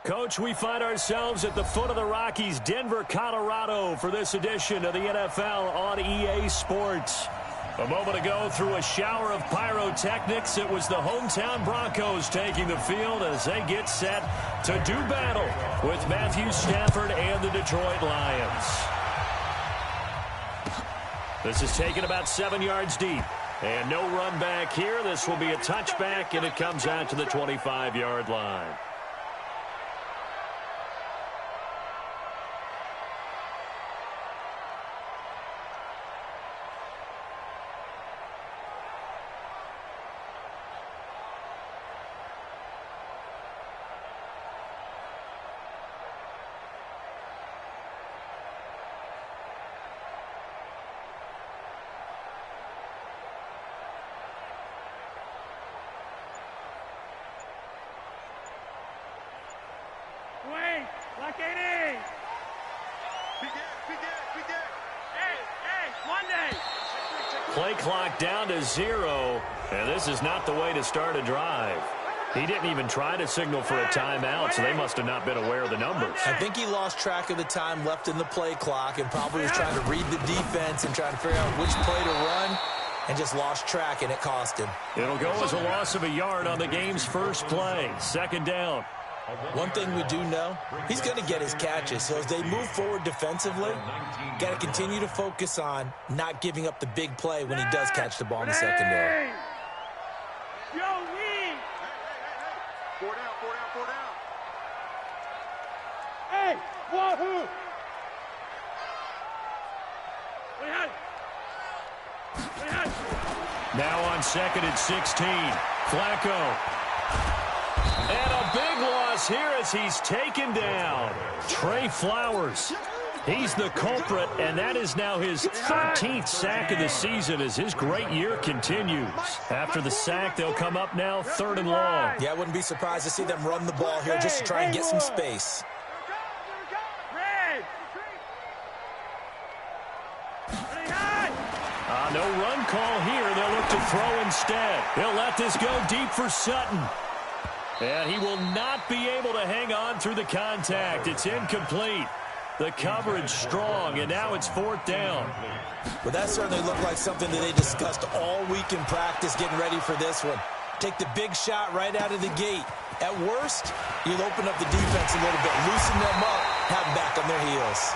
Coach, we find ourselves at the foot of the Rockies, Denver, Colorado, for this edition of the NFL on EA Sports. A moment ago, through a shower of pyrotechnics, it was the hometown Broncos taking the field as they get set to do battle with Matthew Stafford and the Detroit Lions. This is taken about 7 yards deep. And no run back here. This will be a touchback, and it comes out to the 25-yard line. Play clock down to 0, and this is not the way to start a drive. He didn't even try to signal for a timeout, so they must have not been aware of the numbers. I think he lost track of the time left in the play clock and probably was trying to read the defense and trying to figure out which play to run and just lost track, and it cost him. It'll go as a loss of a yard on the game's first play. Second down. One thing we do know, he's going to get his catches. So as they move forward defensively, got to continue to focus on not giving up the big play when he does catch the ball in the secondary. Four down. Hey, wahoo! Now on 2nd and 16. Flacco. And a big loss here as he's taken down. Trey Flowers. He's the culprit, and that is now his 13th sack of the season as his great year continues. After the sack, they'll come up now 3rd and long. Yeah, I wouldn't be surprised to see them run the ball here just to try and get some space. No run call here. They'll look to throw instead. He'll let this go deep for Sutton. And he will not be able to hang on through the contact. It's incomplete. The coverage strong, and now it's 4th down. Well, that certainly looked like something that they discussed all week in practice getting ready for this one. Take the big shot right out of the gate. At worst, you'll open up the defense a little bit, loosen them up, have them back on their heels.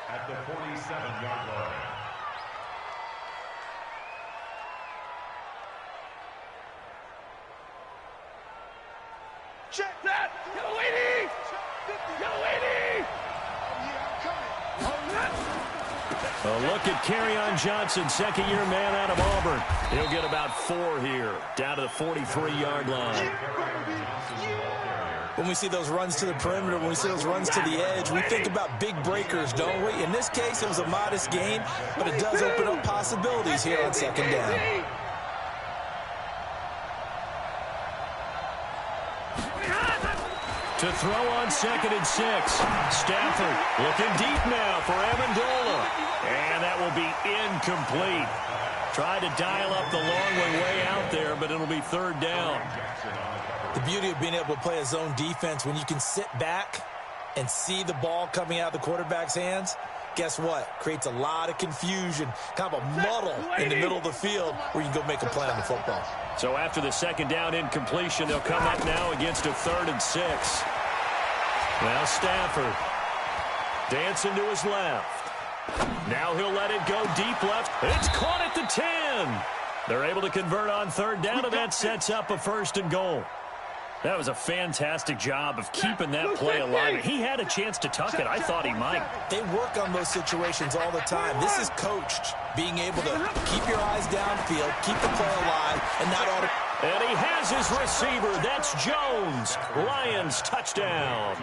At the 47-yard line. Check that! Go Edie! A look at Kerryon Johnson, second-year man out of Auburn. He'll get about 4 here, down to the 43-yard line. When we see those runs to the perimeter, when we see those runs to the edge, we think about big breakers, don't we? In this case, it was a modest gain, but it does open up possibilities here on 2nd down. To throw on 2nd and 6. Stafford looking deep now for Amendola. And that will be incomplete. Tried to dial up the long way out there, but it'll be 3rd down. The beauty of being able to play a zone defense when you can sit back and see the ball coming out of the quarterback's hands, guess what? Creates a lot of confusion, kind of a muddle in the middle of the field where you can go make a play on the football. So after the 2nd down incompletion, they'll come up now against a 3rd and 6. Now Stafford dancing to his left. Now he'll let it go deep left. It's caught at the 10. They're able to convert on 3rd down, and that sets up a 1st and goal. That was a fantastic job of keeping that play alive. He had a chance to tuck it. I thought he might. They work on those situations all the time. This is coached, being able to keep your eyes downfield, keep the play alive, and not auto. And he has his receiver. That's Jones. Lions touchdown.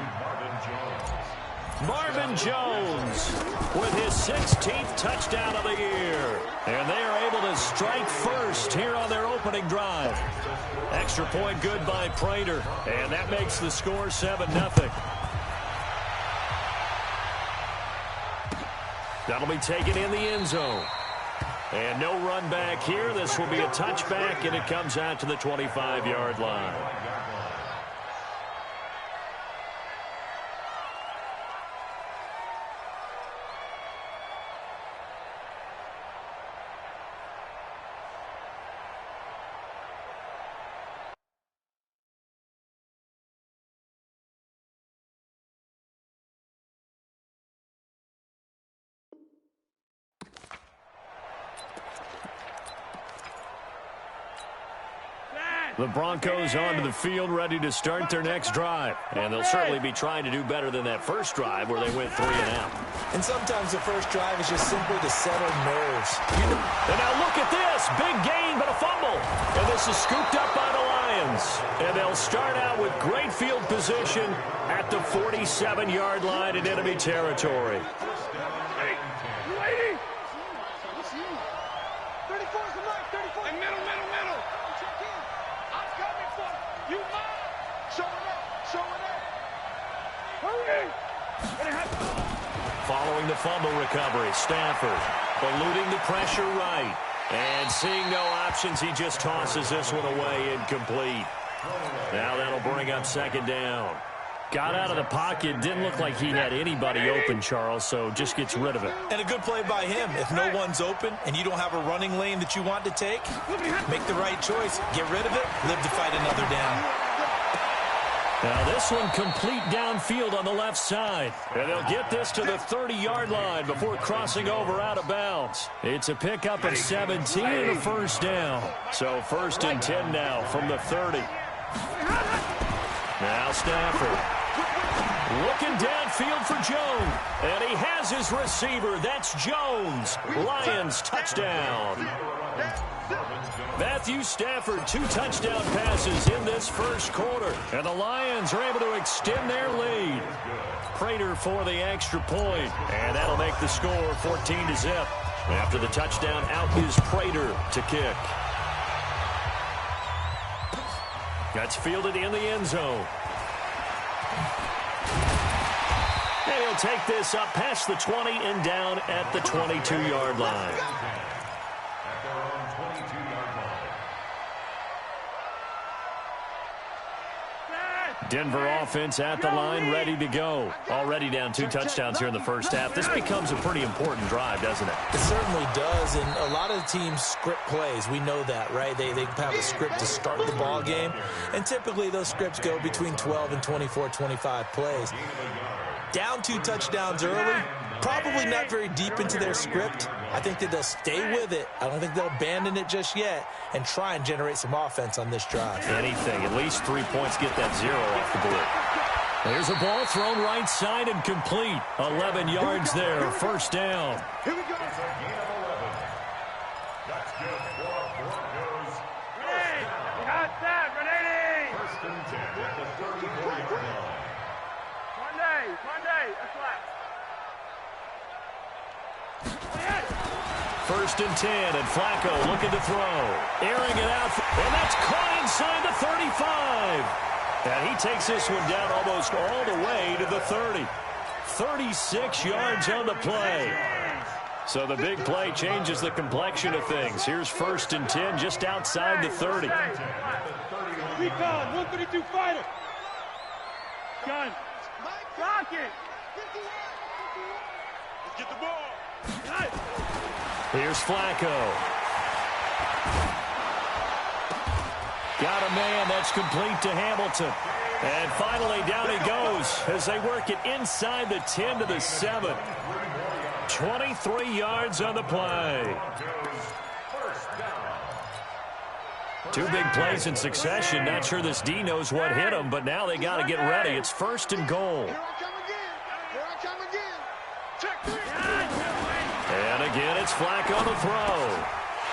Marvin Jones with his 16th touchdown of the year. And they are able to strike first here on their opening drive. Extra point good by Prater. And that makes the score 7-0. That'll be taken in the end zone. And no run back here. This will be a touchback, and it comes out to the 25-yard line. The Broncos onto the field, ready to start their next drive. And they'll certainly be trying to do better than that first drive where they went 3 and out. And sometimes the first drive is just simply to settle nerves. And now look at this. Big gain, but a fumble. And this is scooped up by the Lions. And they'll start out with great field position at the 47-yard line in enemy territory. Following the fumble recovery, Stafford eluding the pressure right. And seeing no options, he just tosses this one away incomplete. Now that'll bring up second down. Got out of the pocket, didn't look like he had anybody open, Charles, so just gets rid of it. And a good play by him. If no one's open and you don't have a running lane that you want to take, make the right choice. Get rid of it, live to fight another down. Now this one complete downfield on the left side. And they'll get this to the 30-yard line before crossing over out of bounds. It's a pickup of 17 and a first down. So 1st and 10 now from the 30. Now Stafford looking downfield for Jones. And he has his receiver. That's Jones. Lions touchdown. Matthew Stafford, 2 touchdown passes in this first quarter. And the Lions are able to extend their lead. Prater for the extra point. And that'll make the score 14-0. After the touchdown, out is Prater to kick. That's fielded in the end zone. And he'll take this up past the 20 and down at the 22-yard line. Denver offense at the line, ready to go. Already down 2 touchdowns here in the first half. This becomes a pretty important drive, doesn't it? It certainly does, and a lot of teams script plays. We know that, right? They have a script to start the ball game, and typically those scripts go between 12 and 24, 25 plays. Down 2 touchdowns early, probably not very deep into their script. I think that they'll stay with it. I don't think they'll abandon it just yet and try and generate some offense on this drive. Anything. At least 3 points, get that 0 off the board. There's a ball thrown right side and complete. 11 yards there, first down. Here we go. That's good for Broncos. Hey, got that, ready? 1st and 10 at the 34-yard line. Monday, that's right. 1st and 10, and Flacco looking to throw. Airing it out, and that's caught inside the 35. And he takes this one down almost all the way to the 30. 36 yards on the play. So the big play changes the complexion of things. Here's 1st and 10 just outside the 30. Recon, 132 fighter. Gun. Rock it. Let's get the ball. Here's Flacco. Got a man that's complete to Hamilton. And finally down he goes as they work it inside the 10 to the 7. 23 yards on the play. 2 big plays in succession. Not sure this D knows what hit him, but now they got to get ready. It's 1st and goal. Here I come again. Check 3. And again, it's Flacco to throw.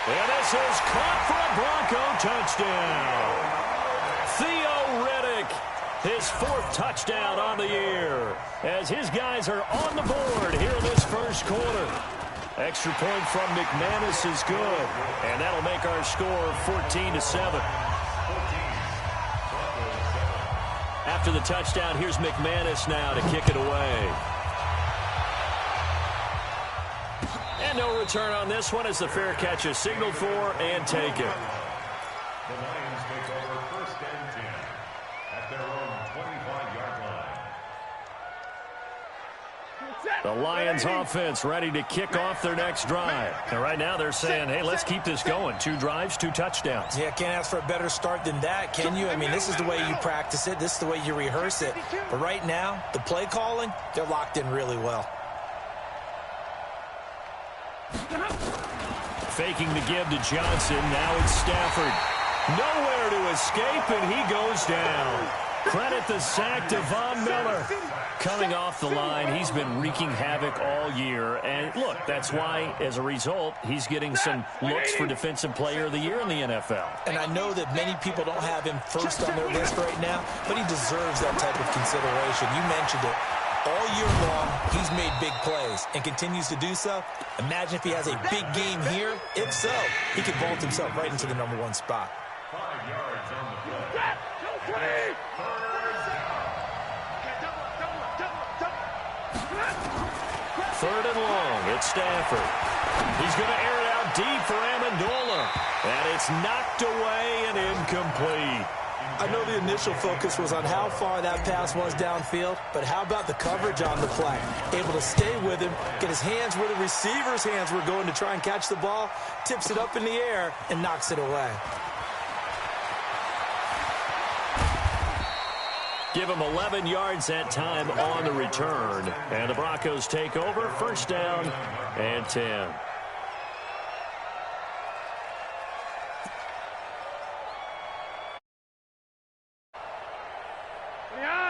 And this is caught for a Bronco touchdown. Theo Riddick, his 4th touchdown on the year, as his guys are on the board here in this first quarter. Extra point from McManus is good, and that'll make our score 14-7. After the touchdown, here's McManus now to kick it away. And no return on this one as the fair catch is signaled for and taken. The Lions take over first and 10 at their own 25-yard line. The Lions offense ready to kick off their next drive. And right now they're saying, hey, let's keep this going. 2 drives, 2 touchdowns. Yeah, can't ask for a better start than that, can you? I mean, this is the way you practice it. This is the way you rehearse it. But right now, the play calling, they're locked in really well. Faking the give to Johnson. Now it's Stafford. Nowhere to escape, and he goes down. Credit the sack to Von Miller. Coming off the line, he's been wreaking havoc all year. And look, that's why, as a result, he's getting some looks for Defensive Player of the Year in the NFL. And I know that many people don't have him first on their list right now, but he deserves that type of consideration. You mentioned it. All year long, he's made big plays and continues to do so. Imagine if he has a big game here. If so, he could vault himself right into the #1 spot. 5 yards on the play. Third and long. It's Stafford. He's going to air it out deep for Amendola. And it's knocked away and incomplete. I know the initial focus was on how far that pass was downfield, but how about the coverage on the play? Able to stay with him, get his hands where the receiver's hands were going to try and catch the ball, tips it up in the air, and knocks it away. Give him 11 yards that time on the return. And the Broncos take over, first down and 10.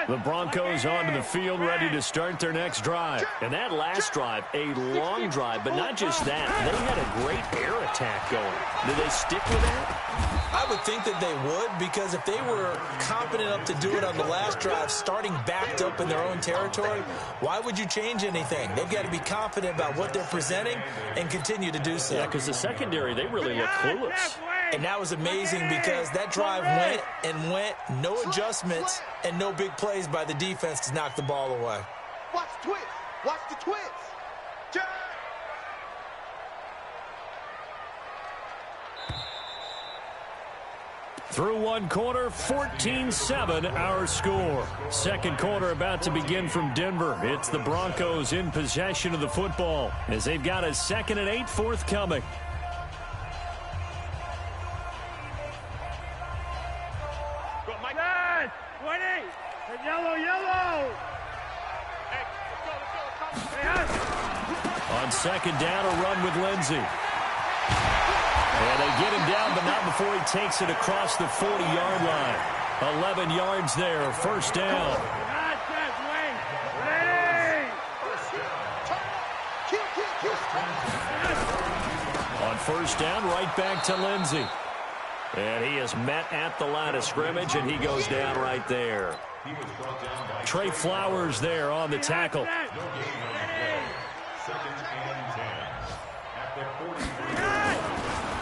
The Broncos onto the field ready to start their next drive. And that last drive, a long drive, but not just that. They had a great air attack going. Did they stick with that? I would think that they would, because if they were confident enough to do it on the last drive, starting backed up in their own territory, why would you change anything? They've got to be confident about what they're presenting and continue to do so. Yeah, because the secondary, they really look clueless. And that was amazing because that drive went and went, no adjustments, and no big plays by the defense to knock the ball away. Watch the twist. Watch the twist. Through one quarter, 14-7 our score. Second quarter about to begin from Denver. It's the Broncos in possession of the football as they've got a 2nd and 8 forthcoming. Yes! 20! Hey, yellow, yellow! Hey, let's go. On second down, a run with Lindsey. And they get him down, but not before he takes it across the 40-yard line. 11 yards there, first down. On first down, right back to Lindsey. And he is met at the line of scrimmage, and he goes down right there. Trey Flowers there on the tackle.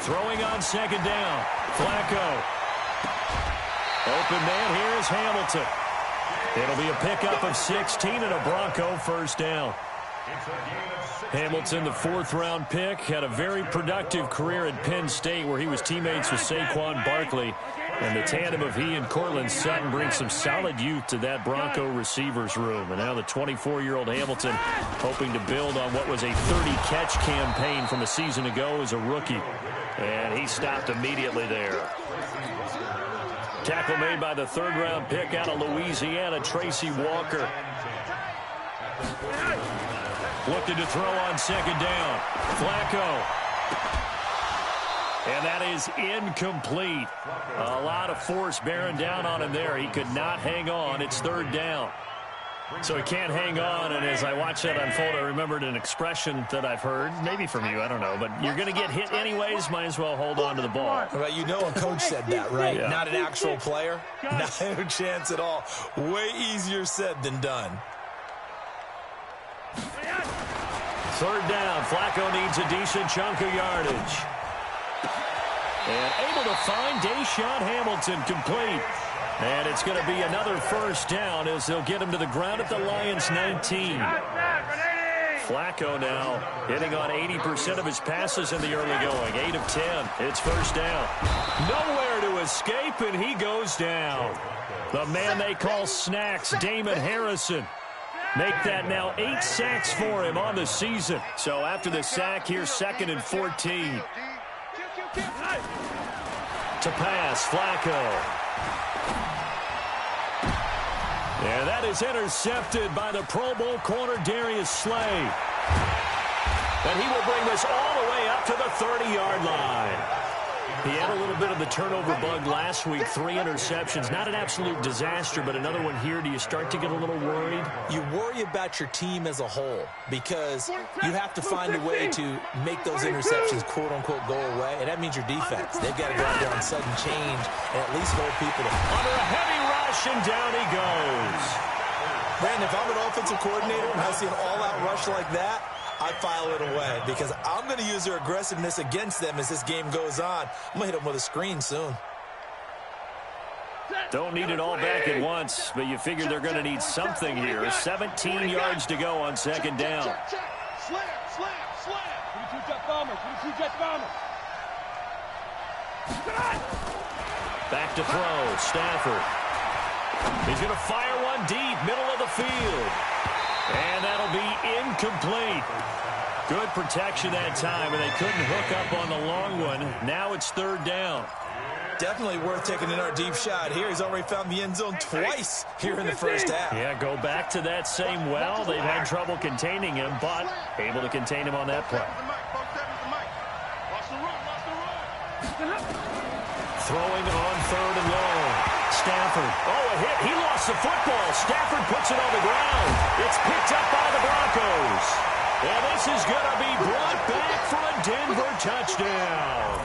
Throwing on second down. Flacco. Open man here is Hamilton. It'll be a pickup of 16 and a Bronco first down. Hamilton, the 4th-round pick, had a very productive career at Penn State where he was teammates with Saquon Barkley. And the tandem of he and Cortland Sutton brings some solid youth to that Bronco receivers room. And now the 24-year-old Hamilton hoping to build on what was a 30-catch campaign from a season ago as a rookie. And he stopped immediately there. Tackle made by the 3rd-round pick out of Louisiana, Tracy Walker. Looking to throw on second down. Flacco. And that is incomplete. A lot of force bearing down on him there. He could not hang on. It's 3rd down. So he can't hang on, and as I watch that unfold, I remembered an expression that I've heard, maybe from you, I don't know, but you're going to get hit anyways, might as well hold on to the ball. Well, you know a coach said that, right? Yeah. Not an actual player. Not a chance at all. Way easier said than done. 3rd down. Flacco needs a decent chunk of yardage. And able to find Deshaun Hamilton complete. And it's going to be another first down as they'll get him to the ground at the Lions' 19. Flacco now hitting on 80% of his passes in the early going. 8 of 10. It's first down. Nowhere to escape, and he goes down. The man they call Snacks, Damon Harrison. Make that now 8 sacks for him on the season. So after the sack, here's 2nd and 14. To pass, Flacco. And that is intercepted by the Pro Bowl corner, Darius Slay. And he will bring this all the way up to the 30-yard line. He had a little bit of the turnover bug last week, 3 interceptions. Not an absolute disaster, but another one here. Do you start to get a little worried? You worry about your team as a whole because you have to find a way to make those interceptions, quote-unquote, go away. And that means your defense. They've got to go out there on sudden change and at least hold people to... Under a heavy rush, and down he goes. Brandon, if I'm an offensive coordinator and I see an all-out rush like that, I file it away because I'm going to use their aggressiveness against them as this game goes on. I'm going to hit them with a screen soon. Don't need it all back at once, but you figure they're going to need something here. 17 yards to go on 2nd down. Slam. Back to throw, Stafford. He's going to fire one deep, middle of the field. And that'll be incomplete. Good protection that time, and they couldn't hook up on the long one. Now it's 3rd down. Definitely worth taking in our deep shot here. He's already found the end zone twice here in the first half. Yeah, go back to that same well. They've had trouble containing him, but able to contain him on that play. Throwing on 3rd and long. Stafford. Oh, a hit. He lost the football. Stafford puts it on the ground. It's picked up by the Broncos. And this is going to be brought back for a Denver touchdown.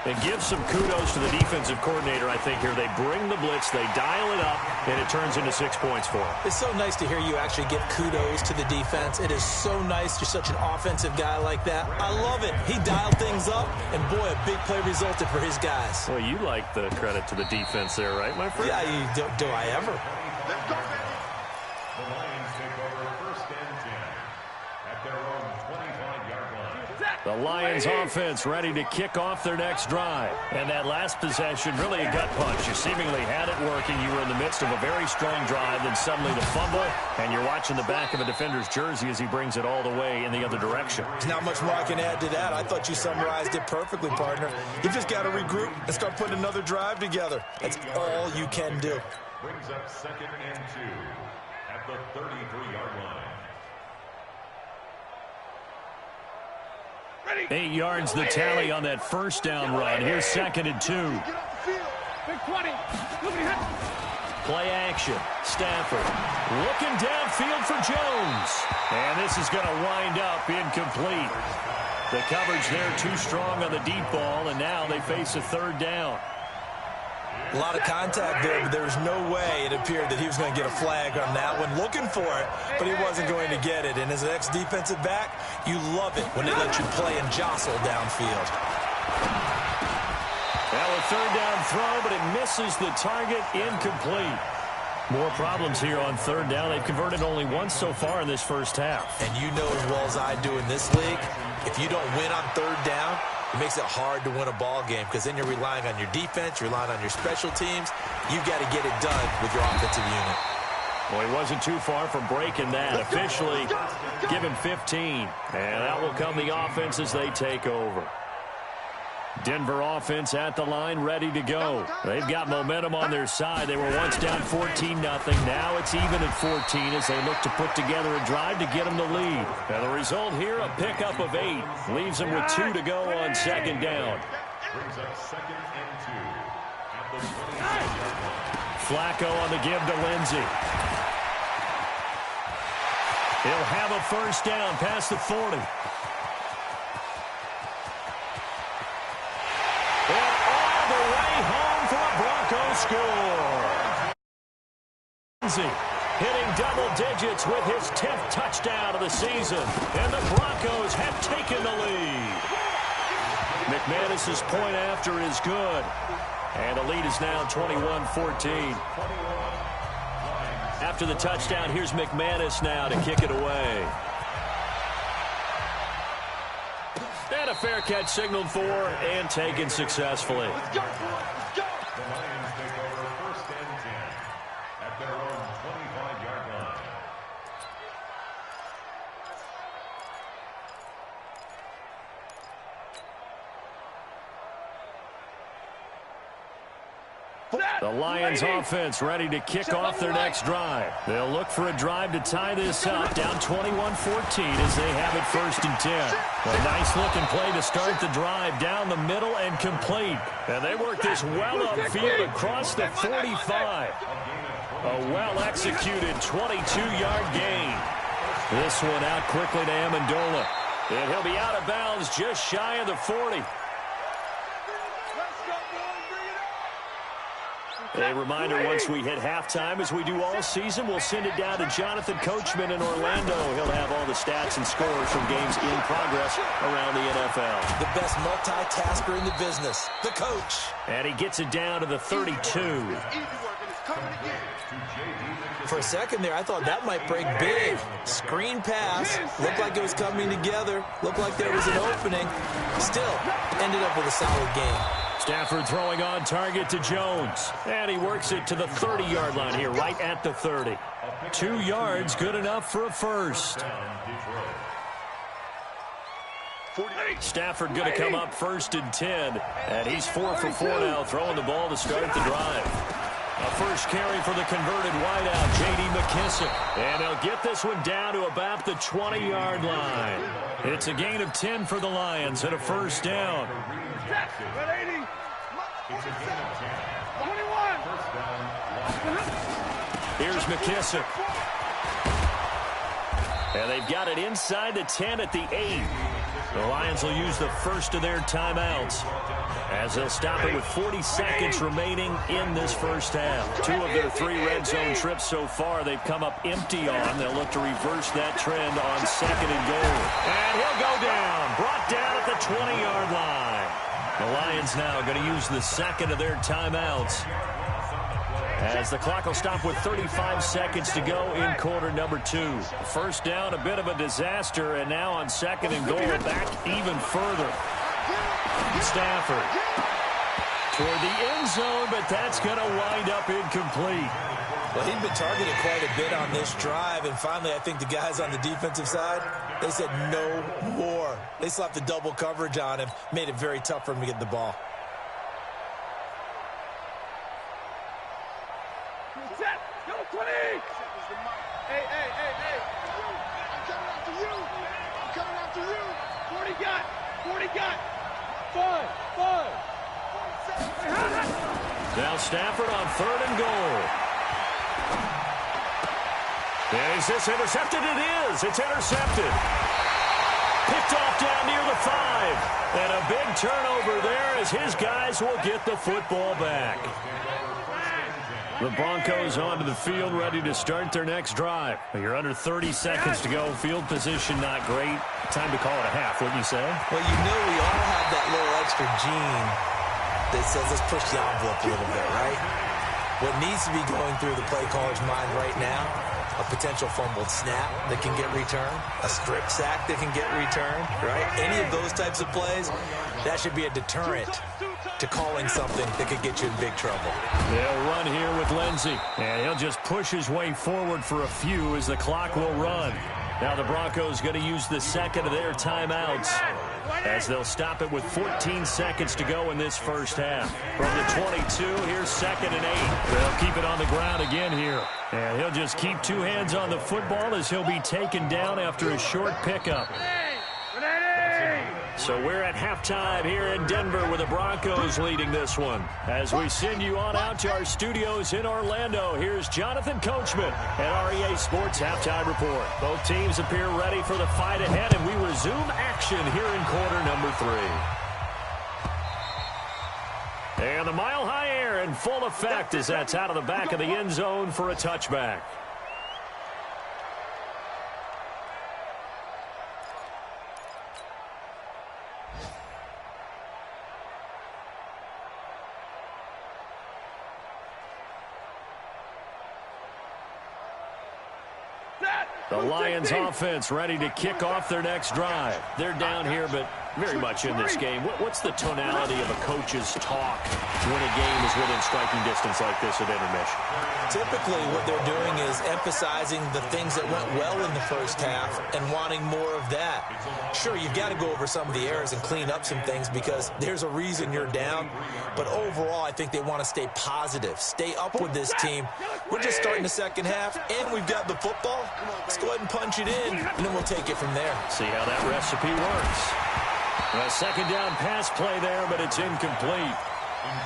And give some kudos to the defensive coordinator, I think, here. They bring the blitz, they dial it up, and it turns into 6 points for them. It's so nice to hear you actually give kudos to the defense. It is so nice. You're such an offensive guy like that. I love it. He dialed things up, and boy, a big play resulted for his guys. Well, you like the credit to the defense there, right, my friend? Yeah, do I ever? Let's go, baby. The Lions take over 1st and 10 at their own 25-yard line. The Lions offense ready to kick off their next drive. And that last possession, really a gut punch. You seemingly had it working. You were in the midst of a very strong drive, then suddenly the fumble, and you're watching the back of a defender's jersey as he brings it all the way in the other direction. There's not much more I can add to that. I thought you summarized it perfectly, partner. You just got to regroup and start putting another drive together. That's all you can do. Brings up 2nd and 2 at the 33-yard line. 8 yards the tally on that first down run. Here's 2nd and 2. Big 20. Play action. Stafford looking downfield for Jones. And this is going to wind up incomplete. The coverage there too strong on the deep ball, and now they face a 3rd down. A lot of contact there, but there was no way it appeared that he was going to get a flag on that one. Looking for it, but he wasn't going to get it. And as an ex-defensive back, you love it when they let you play and jostle downfield. Now a 3rd down throw, but it misses the target, incomplete. More problems here on 3rd down. They've converted only once so far in this first half. And you know as well as I do in this league, if you don't win on 3rd down, it makes it hard to win a ball game because then you're relying on your defense, you're relying on your special teams. You've got to get it done with your offensive unit. Well, he wasn't too far from breaking that. Officially given 15. And that will come the offense as they take over. Denver offense at the line, ready to go. They've got momentum on their side. They were once down 14-0. Now it's even at 14 as they look to put together a drive to get them the lead. Now the result here, a pickup of 8. Leaves them with 2 to go on 2nd down. Brings up 2nd and 2 at the 20-yard line. Flacco on the give to Lindsey. He'll have a first down past the 40. Score. Lindsey hitting double digits with his 10th touchdown of the season. And the Broncos have taken the lead. McManus's point after is good. And the lead is now 21-14. After the touchdown, here's McManus now to kick it away. And a fair catch signaled for and taken successfully. Let's go, boy. Let's go. The Lions take over first and 10 at their own 25-yard line. The Lions offense ready to kick off their next drive. They'll look for a drive to tie this up, down 21-14 as they have it first and 10. A nice-looking play to start the drive down the middle and complete. And they work this well upfield across the 45. A well-executed 22-yard gain. This one out quickly to Amendola. And he'll be out of bounds just shy of the 40. A reminder, once we hit halftime, as we do all season, we'll send it down to Jonathan Coachman in Orlando. He'll have all the stats and scores from games in progress around the NFL. The best multitasker in the business, the coach. And he gets it down to the 32. For a second there, I thought that might break big. Screen pass. Looked like it was coming together. Looked like there was an opening. Still, ended up with a solid game. Stafford throwing on target to Jones. And he works it to the 30-yard line here, right at the 30. 2 yards, good enough for a first. Stafford going to come up first and 10. And he's 4 for 4 now, throwing the ball to start the drive. A first carry for the converted wideout, J.D. McKissick. And they'll get this one down to about the 20-yard line. It's a gain of 10 for the Lions and a first down. Here's McKissick. And they've got it inside the 10 at the 8. The Lions will use the first of their timeouts as they'll stop it with 40 seconds remaining in this first half. 2 of their 3 red zone trips so far they've come up empty on. They'll look to reverse that trend on 2nd and goal. And he'll go down, brought down at the 20-yard line. The Lions now going to use the second of their timeouts as the clock will stop with 35 seconds to go in quarter number 2. First down, a bit of a disaster, and now on 2nd and goal, back even further. Stafford toward the end zone, but that's going to wind up incomplete. Well, he'd been targeted quite a bit on this drive, and finally I think the guys on the defensive side, they said no more. They slapped the double coverage on him, made it very tough for him to get the ball. Set. Go 20. Hey. I'm coming after you. I'm coming after you. 40 got. 5. Now Stafford on 3rd and goal. And is this intercepted? It is. It's intercepted. Picked off down near the 5. And a big turnover there as his guys will get the football back. The Broncos onto the field, ready to start their next drive. You're under 30 seconds to go. Field position not great. Time to call it a half, wouldn't you say? Well, you know we all have that little extra gene that says let's push the envelope a little bit, right? What needs to be going through the play caller's mind right now, a potential fumbled snap that can get returned, a strip sack that can get returned, right? Any of those types of plays, that should be a deterrent to calling something that could get you in big trouble. They'll run here with Lindsey, and he'll just push his way forward for a few as the clock will run. Now the Broncos going to use the second of their timeouts as they'll stop it with 14 seconds to go in this first half. From the 22, here's 2nd and 8. They'll keep it on the ground again here. And he'll just keep 2 hands on the football as he'll be taken down after a short pickup. So we're at halftime here in Denver with the Broncos leading this one. As we send you on out to our studios in Orlando, here's Jonathan Coachman at REA Sports Halftime Report. Both teams appear ready for the fight ahead, and we resume action here in quarter number 3. And the mile-high air in full effect as that's out of the back of the end zone for a touchback. The Lions offense ready to kick off their next drive. They're down here, but very much in this game. What's the tonality of a coach's talk when a game is within striking distance like this at intermission? Typically, what they're doing is emphasizing the things that went well in the first half and wanting more of that. Sure, you've got to go over some of the errors and clean up some things because there's a reason you're down. But overall, I think they want to stay positive, stay up with this team. We're just starting the second half, and we've got the football. Let's go ahead and punch it in, and then we'll take it from there. See how that recipe works. A second down pass play there, but it's incomplete.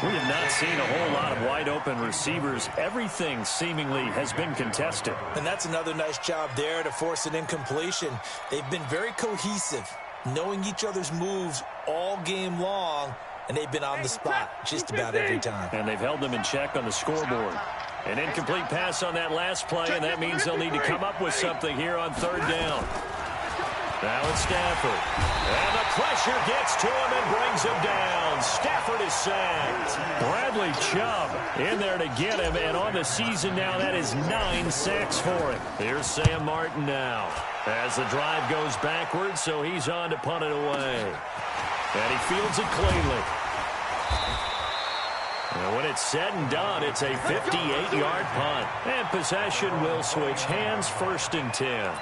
We have not seen a whole lot of wide-open receivers. Everything seemingly has been contested. And that's another nice job there to force an incompletion. They've been very cohesive, knowing each other's moves all game long, and they've been on the spot just about every time. And they've held them in check on the scoreboard. An incomplete pass on that last play, and that means they'll need to come up with something here on third down. Now it's Stafford. And the pressure gets to him and brings him down. Stafford is sacked. Bradley Chubb in there to get him. And on the season now, that is 9 sacks for him. Here's Sam Martin now. As the drive goes backwards, so he's on to punt it away. And he fields it cleanly. And when it's said and done, it's a 58-yard punt. And possession will switch hands, 1st and 10.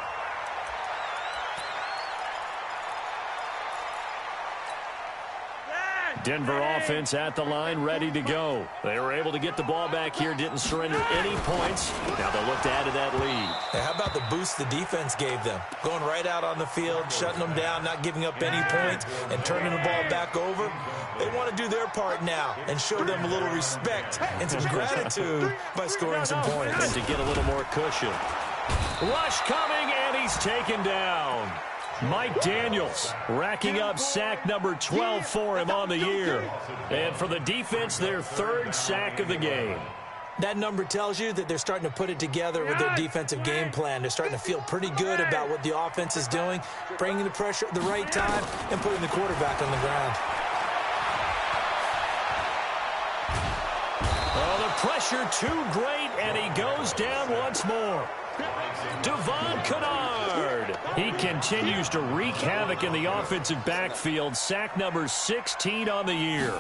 Denver offense at the line, ready to go. They were able to get the ball back here, didn't surrender any points. Now they'll look to add to that lead. Hey, how about the boost the defense gave them? Going right out on the field, shutting them down, not giving up any points, and turning the ball back over. They want to do their part now and show them a little respect and some gratitude by scoring some points. And to get a little more cushion. Rush coming, and he's taken down. Mike Daniels racking up sack number 12 for him on the year. And for the defense, their 3rd sack of the game. That number tells you that they're starting to put it together with their defensive game plan. They're starting to feel pretty good about what the offense is doing, bringing the pressure at the right time, and putting the quarterback on the ground. Oh, the pressure too great, and he goes down once more. Devon Kennard. He continues to wreak havoc in the offensive backfield. Sack number 16 on the year.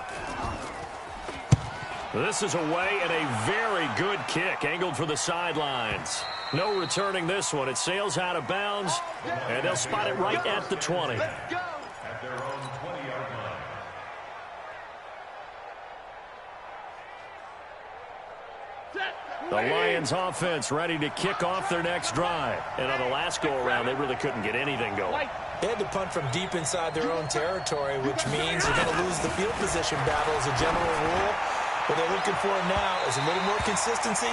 This is away and a very good kick angled for the sidelines. No returning this one. It sails out of bounds, and they'll spot it right at the 20. At their own 20-yard line. The Lions offense ready to kick off their next drive. And on the last go-around, they really couldn't get anything going. They had to punt from deep inside their own territory, which means you're going to lose the field position battle as a general rule. What they're looking for now is a little more consistency,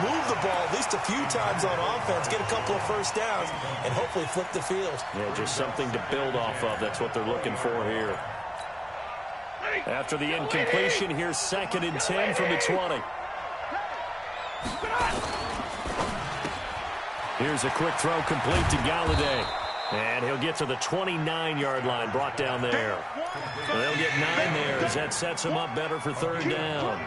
move the ball at least a few times on offense, get a couple of first downs, and hopefully flip the field. Yeah, just something to build off of. That's what they're looking for here. After the incompletion, here's 2nd and 10 from the 20. Here's a quick throw complete to Galladay. And he'll get to the 29-yard line, brought down there. They'll get 9 there as that sets him up better for 3rd down.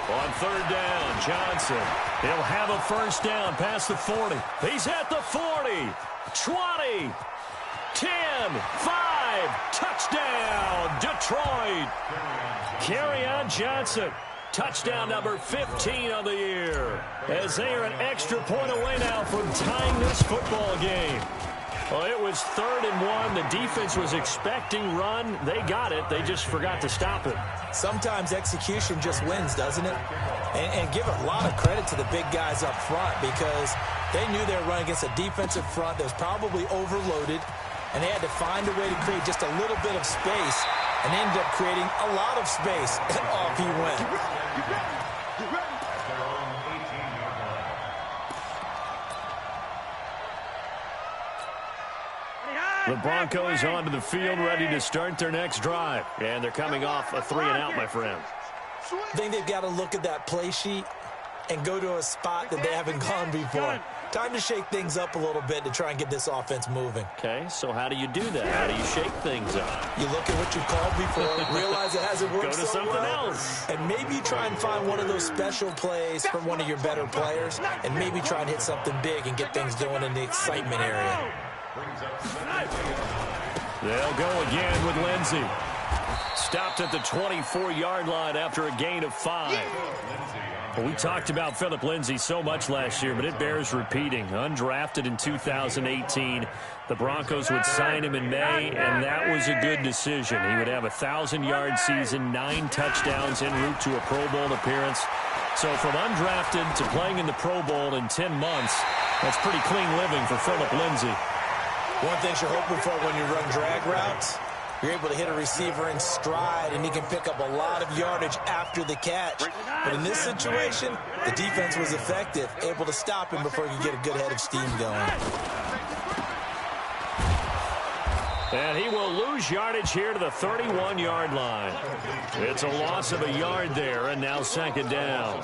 On 3rd down, Johnson. He'll have a first down past the 40. He's at the 40, 20, 10, 5, touchdown, Detroit. Kerryon Johnson, touchdown number 15 on the year, as they are an extra point away now from tying this football game. Well, it was 3rd and 1. The defense was expecting run. They got it. They just forgot to stop it. Sometimes execution just wins, doesn't it? And give a lot of credit to the big guys up front because they knew they were running against a defensive front that was probably overloaded, and they had to find a way to create just a little bit of space, and they ended up creating a lot of space. Off he went. The Broncos onto the field ready to start their next drive. And they're coming off a 3-and-out, my friend. I think they've got to look at that play sheet and go to a spot that they haven't gone before. Time to shake things up a little bit to try and get this offense moving. Okay, so how do you do that? How do you shake things up? You look at what you've called before, realize it hasn't worked Go to so something well, else. and maybe try and find one of those special plays from one of your better players, and maybe try and hit something big and get things going in the excitement area. They'll go again with Lindsey. Stopped at the 24-yard line after a gain of 5. Well, we talked about Phillip Lindsay so much last year, but it bears repeating. Undrafted in 2018. The Broncos would sign him in May, and that was a good decision. He would have a 1,000-yard season, 9 touchdowns en route to a Pro Bowl appearance. So from undrafted to playing in the Pro Bowl in 10 months, that's pretty clean living for Phillip Lindsay. One thing you're hoping for when you run drag routes, you're able to hit a receiver in stride, and he can pick up a lot of yardage after the catch. But in this situation, the defense was effective, able to stop him before he could get a good head of steam going. And he will lose yardage here to the 31-yard line. It's a loss of a yard there, and now second down.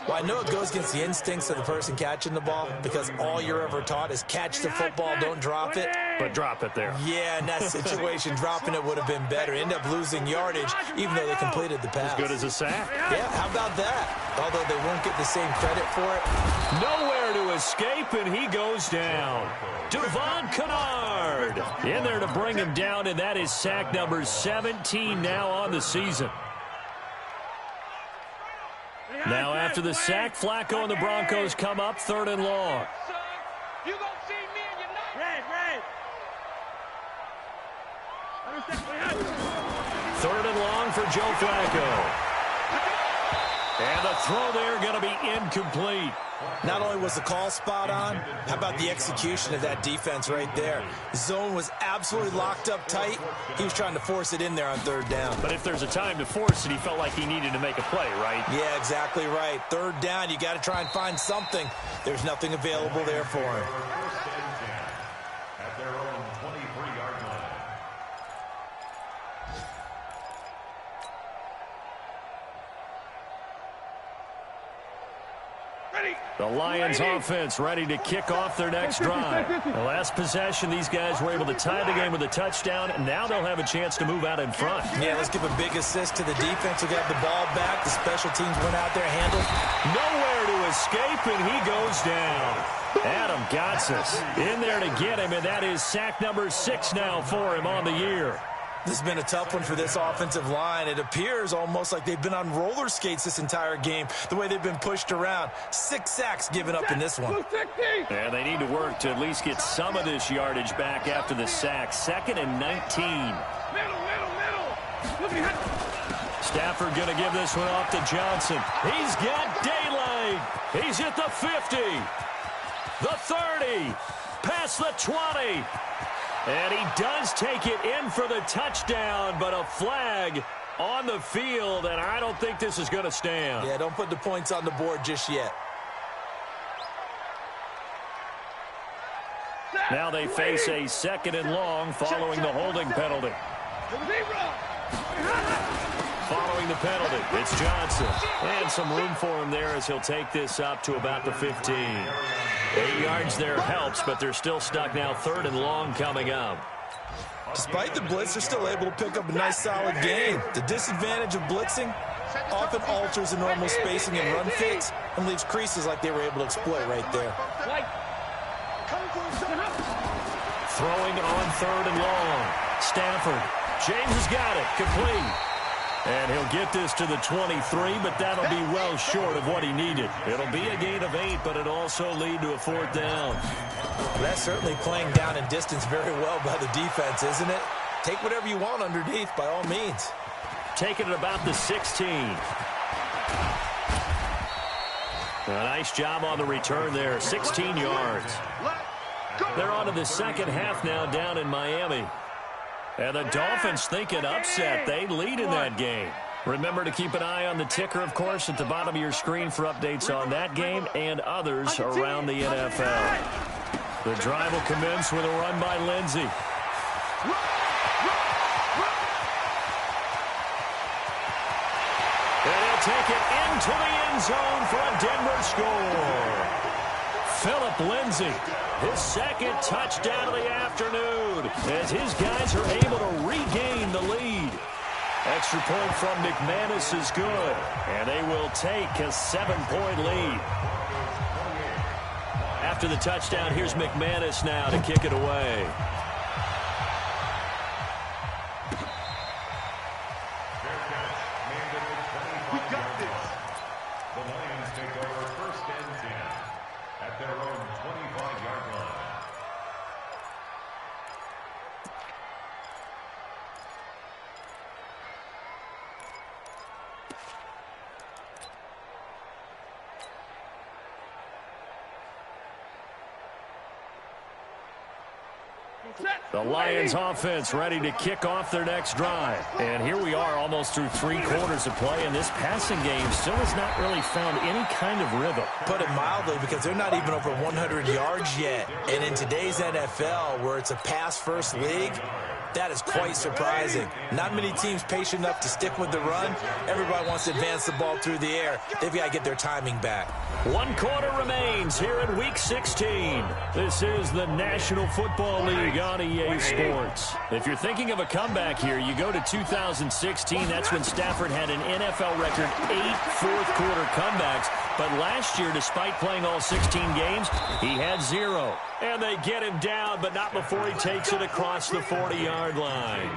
Well, I know it goes against the instincts of the person catching the ball because all you're ever taught is catch the football, don't drop it. But drop it there. Yeah, in that situation, dropping it would have been better. End up losing yardage, even though they completed the pass. As good as a sack. Yeah, how about that? Although they won't get the same credit for it. Nowhere to escape, and he goes down. Devon Kennard in there to bring him down, and that is sack number 17 now on the season. Now after the sack, Flacco and the Broncos come up 3rd and long. You gonna see me and your night. Red. 3rd and long for Joe Flacco. And the throw there going to be incomplete. Not only was the call spot on, how about the execution of that defense right there? Zone was absolutely locked up tight. He was trying to force it in there on 3rd down. But if there's a time to force it, he felt like he needed to make a play, right? Yeah, exactly right. 3rd down, you got to try and find something. There's nothing available there for him. At their own 23-yard line. The Lions offense ready to kick off their next drive. The last possession, these guys were able to tie the game with a touchdown, and now they'll have a chance to move out in front. Yeah, let's give a big assist to the defense who got the ball back. The special teams went out there, handled. Nowhere to escape, and he goes down. Adam Gotsis in there to get him, and that is sack number 6 now for him on the year. This has been a tough one for this offensive line. It appears almost like they've been on roller skates this entire game, the way they've been pushed around. 6 sacks given up in this one. And they need to work to at least get some of this yardage back after the sack. 2nd and 19. Stafford going to give this one off to Johnson. He's got daylight. He's at the 50, the 30, past the 20. And he does take it in for the touchdown, but a flag on the field, and I don't think this is going to stand. Yeah, don't put the points on the board just yet. Now they face a 2nd and long following the holding penalty. Following the penalty, it's Johnson. And some room for him there as he'll take this up to about the 15. 8 yards there helps, but they're still stuck now. 3rd and long coming up. Despite the blitz, they're still able to pick up a nice solid gain. The disadvantage of blitzing often alters the normal spacing and run fits and leaves creases like they were able to exploit right there. Throwing on 3rd and long. Stafford. James has got it. Complete. And he'll get this to the 23, but that'll be well short of what he needed. It'll be a gain of 8, but it'll also lead to a 4th down. That's certainly playing down in distance very well by the defense, isn't it? Take whatever you want underneath, by all means. Taking it about the 16. A nice job on the return there. 16 yards. They're on to the second half now down in Miami. And the Dolphins think an upset. They lead in that game. Remember to keep an eye on the ticker, of course, at the bottom of your screen for updates on that game and others around the NFL. The drive will commence with a run by Lindsey. And he'll take it into the end zone for a Denver score. Phillip Lindsay, his second touchdown of the afternoon, as his guys are able to regain the lead. Extra point from McManus is good, and they will take a 7-point lead. After the touchdown, here's McManus now to kick it away. We got this. The Lions take over first and 10 at their own 25-yard line. The Lions offense ready to kick off their next drive. And here we are almost through 3 quarters of play, and this passing game still has not really found any kind of rhythm. Put it mildly, because they're not even over 100 yards yet. And in today's NFL, where it's a pass-first league, that is quite surprising. Not many teams patient enough to stick with the run. Everybody wants to advance the ball through the air. They've got to get their timing back. 1 quarter remains here in Week 16. This is the National Football League on EA Sports. If you're thinking of a comeback here, you go to 2016. That's when Stafford had an NFL record 8 fourth-quarter comebacks. But last year, despite playing all 16 games, he had 0. And they get him down, but not before he takes it across the 40-yard line.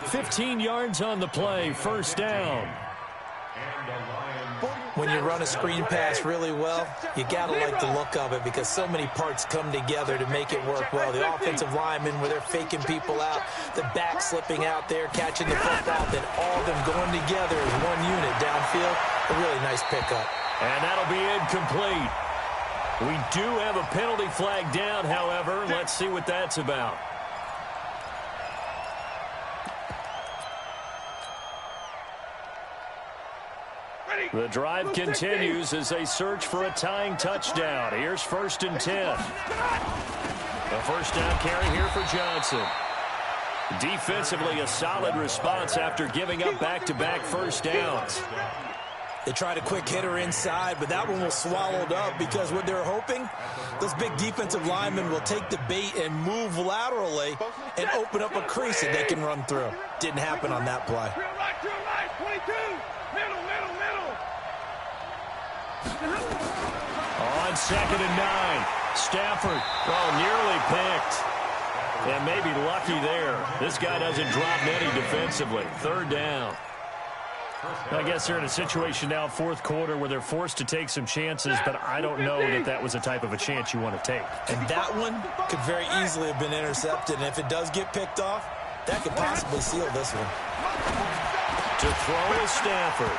15 yards on the play, first down. When you run a screen pass really well, you got to like the look of it, because so many parts come together to make it work well. The offensive linemen, where they're faking people out, the back slipping out there, catching the football, then all of them going together as one unit downfield. A really nice pickup. And that'll be incomplete. We do have a penalty flag down, however. Let's see what that's about. The drive continues as they search for a tying touchdown. Here's first and 10. A first down carry here for Johnson. Defensively, a solid response after giving up back-to-back first downs. They tried a quick hitter inside, but that one was swallowed up, because what they're hoping, those big defensive linemen will take the bait and move laterally and open up a crease that they can run through. Didn't happen on that play. Drill right, 22. Middle. On 2nd and 9, Stafford, nearly picked. And maybe lucky there. This guy doesn't drop many defensively. 3rd down. I guess they're in a situation now, 4th quarter, where they're forced to take some chances, but I don't know that that was the type of a chance you want to take. And that one could very easily have been intercepted, and if it does get picked off, that could possibly seal this one. To throw is Stafford.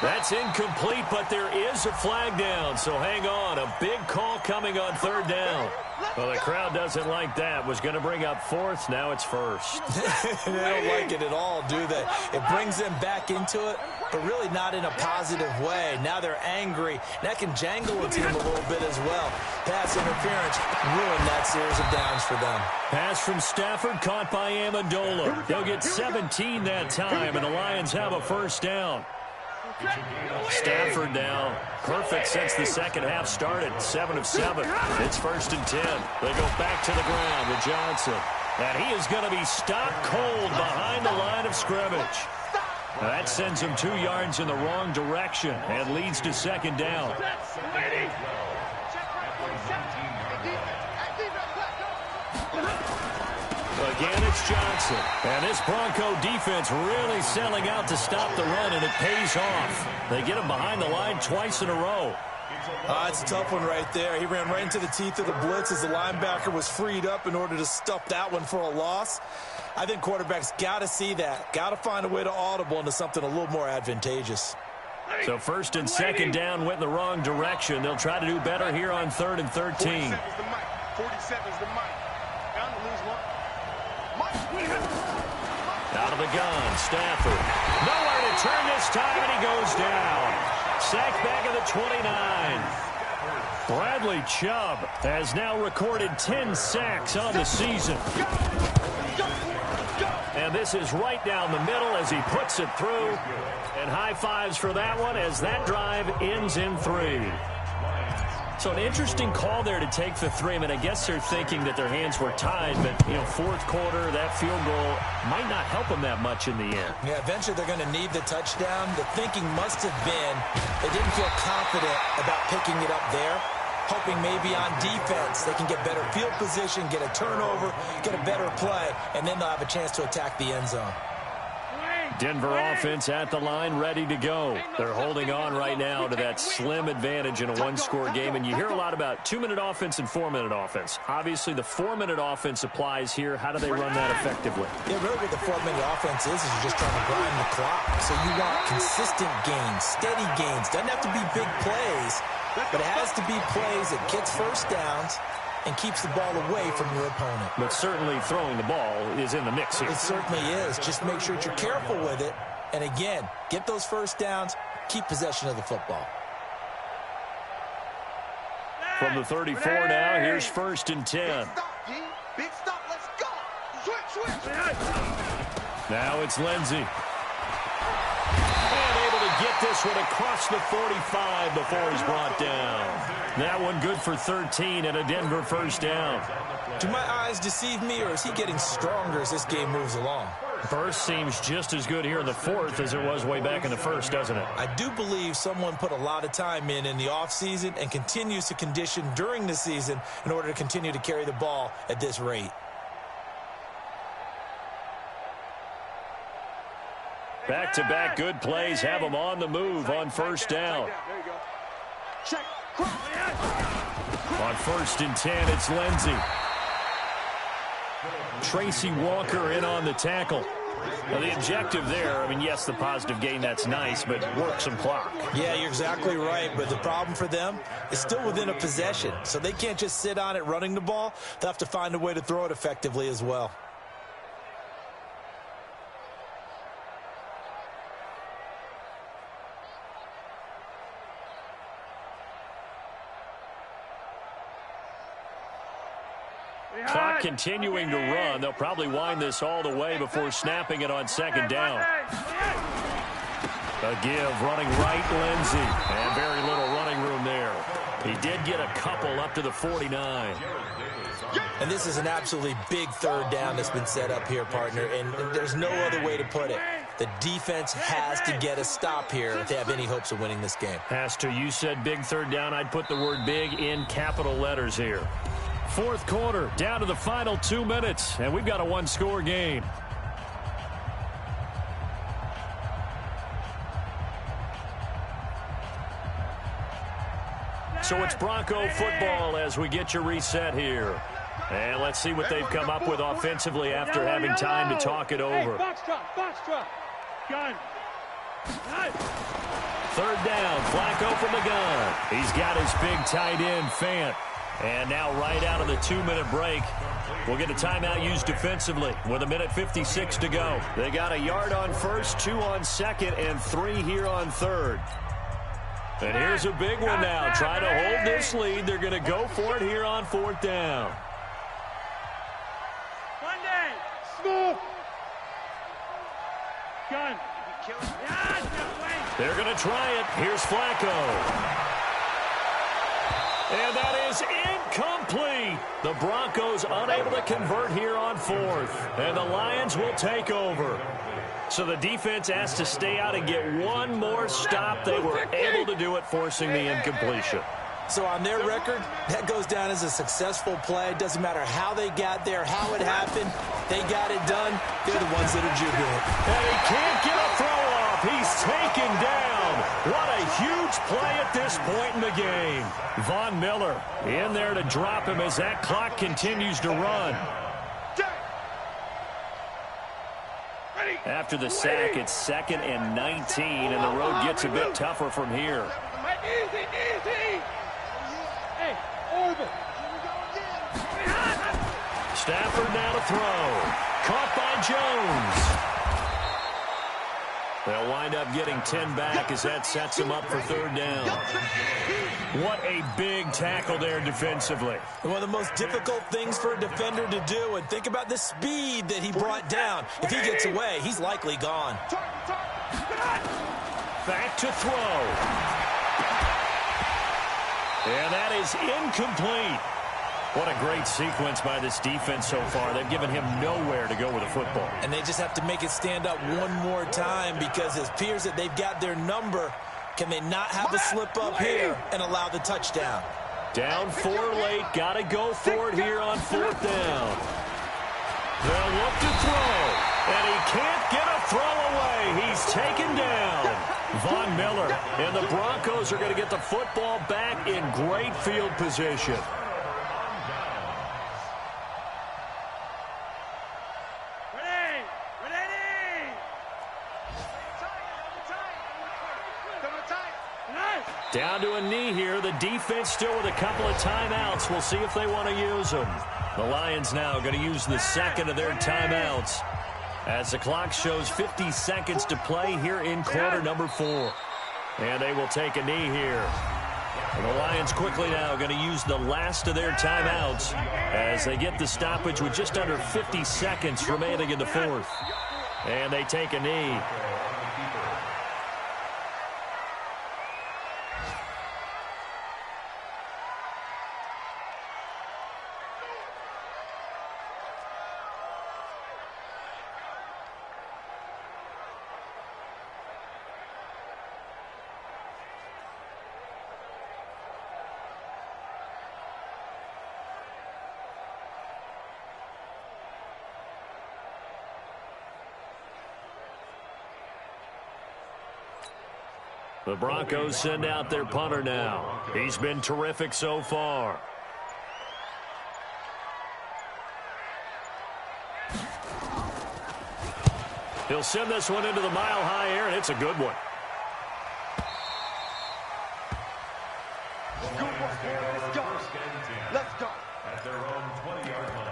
That's incomplete, but there is a flag down, so hang on. A big call coming on 3rd down. Well, the crowd doesn't like that. Was going to bring up 4th. Now it's 1st. They don't like it at all, do they? It brings them back into it, but really not in a positive way. Now they're angry. That can jangle a team a little bit as well. Pass interference ruined that series of downs for them. Pass from Stafford caught by Amendola. They'll get 17 that time, and the Lions have a first down. Stafford now perfect since the second half started. 7 of 7. It's 1st and 10. They go back to the ground with Johnson. And he is going to be stopped cold behind the line of scrimmage. That sends him 2 yards in the wrong direction and leads to 2nd down. Again, it's Johnson. And this Bronco defense really selling out to stop the run, and it pays off. They get him behind the line twice in a row. It's a tough one right there. He ran right into the teeth of the blitz as the linebacker was freed up in order to stop that one for a loss. I think quarterbacks got to see that. Got to find a way to audible into something a little more advantageous. So 1st and 2nd down went in the wrong direction. They'll try to do better here on 3rd and 13. 47's the mic. 47's the mic. Bound to lose one. Out of the gun, Stafford. Nowhere to turn this time, and he goes down. Sacked back at the 29. Bradley Chubb has now recorded 10 sacks on the season. And And this is right down the middle as he puts it through. And high fives for that one as that drive ends in 3. So an interesting call there to take the 3. I mean, I guess they're thinking that their hands were tied, but, fourth quarter, that field goal might not help them that much in the end. Yeah, eventually they're going to need the touchdown. The thinking must have been they didn't feel confident about picking it up there, hoping maybe on defense they can get better field position, get a turnover, get a better play, and then they'll have a chance to attack the end zone. Denver offense at the line, ready to go. They're holding on right now to that slim advantage in a one-score game, and you hear a lot about 2-minute offense and 4-minute offense. Obviously, the 4-minute offense applies here. How do they run that effectively? Yeah, really what the 4-minute offense is you're just trying to grind the clock. So you want consistent gains, steady gains. Doesn't have to be big plays, but it has to be plays that gets first downs and keeps the ball away from your opponent. But certainly throwing the ball is in the mix here. It certainly is. Just make sure that you're careful with it. And again, get those first downs, keep possession of the football. From the 34 now, here's 1st and 10. Big stop, G. Big stop. Let's go. Switch. Now it's Lindsey. And able to get this one across the 45 before he's brought down. That one good for 13 and a Denver first down. Do my eyes deceive me, or is he getting stronger as this game moves along? Burst seems just as good here in the 4th as it was way back in the 1st, doesn't it? I do believe someone put a lot of time in the offseason and continues to condition during the season in order to continue to carry the ball at this rate. Back-to-back good plays have them on the move on first down. There you go. Check. On 1st and 10, it's Lindsey. Tracy Walker in on the tackle. Now, the objective there, yes, the positive gain, that's nice, but work some clock. Yeah, you're exactly right, but the problem for them is still within a possession, so they can't just sit on it running the ball. They'll have to find a way to throw it effectively as well. Clock continuing to run. They'll probably wind this all the way before snapping it on 2nd down. A give running right, Lindsey. And very little running room there. He did get a couple up to the 49. And this is an absolutely big 3rd down that's been set up here, partner, and there's no other way to put it. The defense has to get a stop here if they have any hopes of winning this game. Has to. You said big 3rd down. I'd put the word big in capital letters here. 4th quarter, down to the final 2 minutes, and we've got a one-score game. So it's Bronco football as we get you reset here. And let's see what they've come up with offensively after having time to talk it over. Box truck. Gun. 3rd down, Flacco from the gun. He's got his big tight end, Fant. And now right out of the 2-minute break, we'll get a timeout used defensively with 1:56 to go. They got a yard on 1st, 2 on 2nd, and 3 here on 3rd. And here's a big one now. Try to hold this lead. They're going to go for it here on 4th down. Monday. Smooth. Gun. They're going to try it. Here's Flacco. And that is incomplete. The Broncos unable to convert here on 4th. And the Lions will take over. So the defense has to stay out and get one more stop. They were able to do it, forcing the incompletion. So on their record, that goes down as a successful play. It doesn't matter how they got there, how it happened. They got it done. They're the ones that are jubilant. And he can't get a throw off. He's taken down. What a huge play at this point in the game. Von Miller in there to drop him as that clock continues to run. After the sack, it's 2nd and 19, and the road gets a bit tougher from here. Easy. Hey, orbit. Stafford now to throw. Caught by Jones. They'll wind up getting 10 back as that sets them up for third down. What a big tackle there defensively. One of the most difficult things for a defender to do, and think about the speed that he brought down. If he gets away, he's likely gone. Back to throw. And that is incomplete. What a great sequence by this defense so far. They've given him nowhere to go with the football. And they just have to make it stand up one more time because it appears that they've got their number. Can they not have a slip up here and allow the touchdown? Down 4 late. Got to go for it here on fourth down. They'll look to throw. And he can't get a throw away. He's taken down. Von Miller. And the Broncos are going to get the football back in great field position. Down to a knee here. The defense still with a couple of timeouts. We'll see if they want to use them. The Lions now going to use the second of their timeouts as the clock shows 50 seconds to play here in quarter number 4. And they will take a knee here. And the Lions quickly now going to use the last of their timeouts as they get the stoppage with just under 50 seconds remaining in the fourth. And they take a knee. The Broncos send out their punter now. He's been terrific so far. He'll send this one into the mile-high air, and it's a good one. Let's go. Let's go. At their own 20-yard line.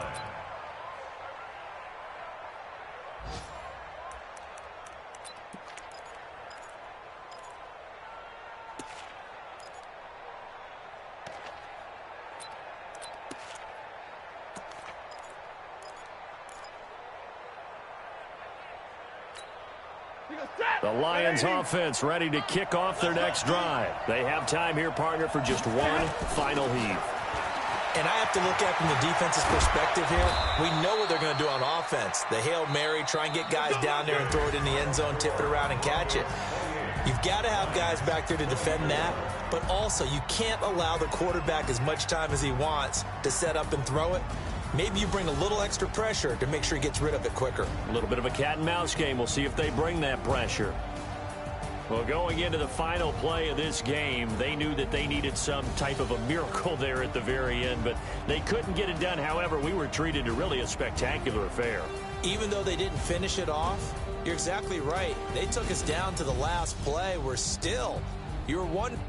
The Lions offense ready to kick off their next drive. They have time here, partner, for just one final heave. And I have to look at it from the defense's perspective here. We know what they're going to do on offense. The Hail Mary, try and get guys down there and throw it in the end zone, tip it around and catch it. You've got to have guys back there to defend that, but also you can't allow the quarterback as much time as he wants to set up and throw it. Maybe you bring a little extra pressure to make sure he gets rid of it quicker. A little bit of a cat and mouse game. We'll see if they bring that pressure. Well, going into the final play of this game, they knew that they needed some type of a miracle there at the very end, but they couldn't get it done. However, we were treated to really a spectacular affair. Even though they didn't finish it off, you're exactly right. They took us down to the last play. We're still, you're one